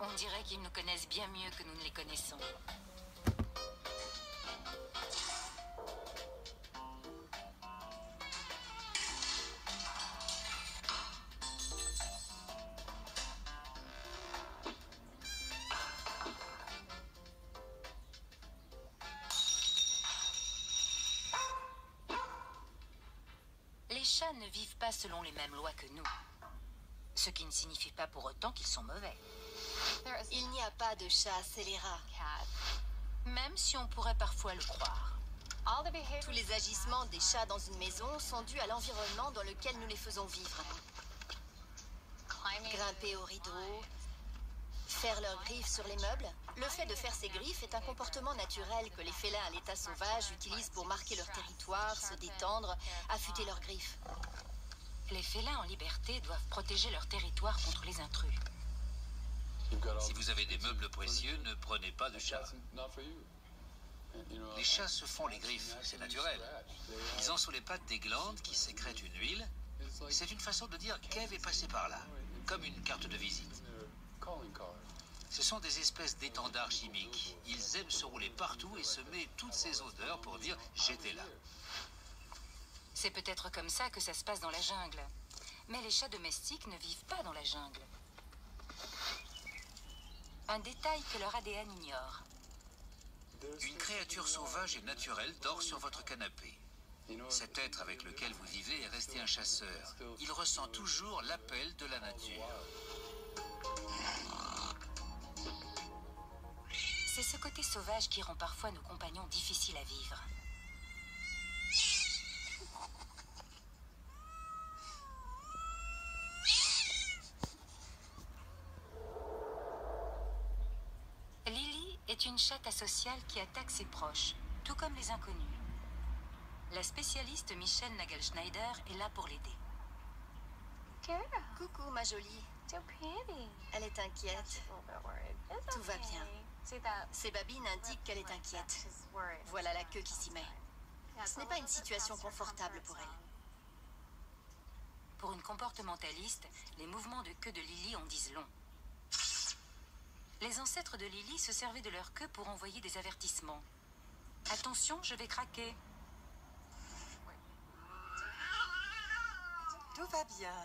On dirait qu'ils nous connaissent bien mieux que nous ne les connaissons. Les chats ne vivent pas selon les mêmes lois que nous. Ce qui ne signifie pas pour autant qu'ils sont mauvais. Il n'y a pas de chat scélérat. Même si on pourrait parfois le croire. Tous les agissements des chats dans une maison sont dus à l'environnement dans lequel nous les faisons vivre. Grimper aux rideaux, faire leurs griffes sur les meubles. Le fait de faire ces griffes est un comportement naturel que les félins à l'état sauvage utilisent pour marquer leur territoire, se détendre, affûter leurs griffes. Les félins en liberté doivent protéger leur territoire contre les intrus. Si vous avez des meubles précieux, ne prenez pas de chat. Les chats se font les griffes, c'est naturel. Ils ont sous les pattes des glandes qui sécrètent une huile. C'est une façon de dire qu'Ève est passée par là, comme une carte de visite. Ce sont des espèces d'étendards chimiques. Ils aiment se rouler partout et semer toutes ces odeurs pour dire « j'étais là ». C'est peut-être comme ça que ça se passe dans la jungle. Mais les chats domestiques ne vivent pas dans la jungle. Un détail que leur ADN ignore. Une créature sauvage et naturelle dort sur votre canapé. Cet être avec lequel vous vivez est resté un chasseur. Il ressent toujours l'appel de la nature. C'est ce côté sauvage qui rend parfois nos compagnons difficiles à vivre. Lily est une chatte asociale qui attaque ses proches, tout comme les inconnus. La spécialiste Michelle Nagelschneider est là pour l'aider. Coucou ma jolie. Elle est inquiète. Tout va bien. Ses babines indiquent qu'elle est inquiète. Voilà la queue qui s'y met. Ce n'est pas une situation confortable pour elle. Pour une comportementaliste, les mouvements de queue de Lily en disent long. Les ancêtres de Lily se servaient de leur queue pour envoyer des avertissements. Attention, je vais craquer. Tout va bien.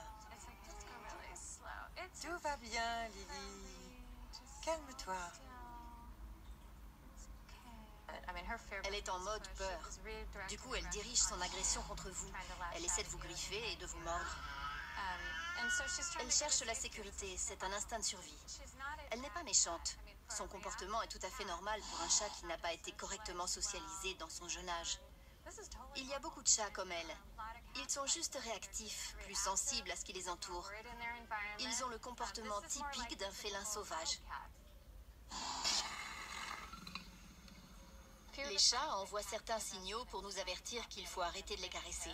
Tout va bien, Lily. Calme-toi. Elle est en mode peur. Du coup, elle dirige son agression contre vous. Elle essaie de vous griffer et de vous mordre. Elle cherche la sécurité, c'est un instinct de survie. Elle n'est pas méchante. Son comportement est tout à fait normal pour un chat qui n'a pas été correctement socialisé dans son jeune âge. Il y a beaucoup de chats comme elle. Ils sont juste réactifs, plus sensibles à ce qui les entoure. Ils ont le comportement typique d'un félin sauvage. Les chats envoient certains signaux pour nous avertir qu'il faut arrêter de les caresser.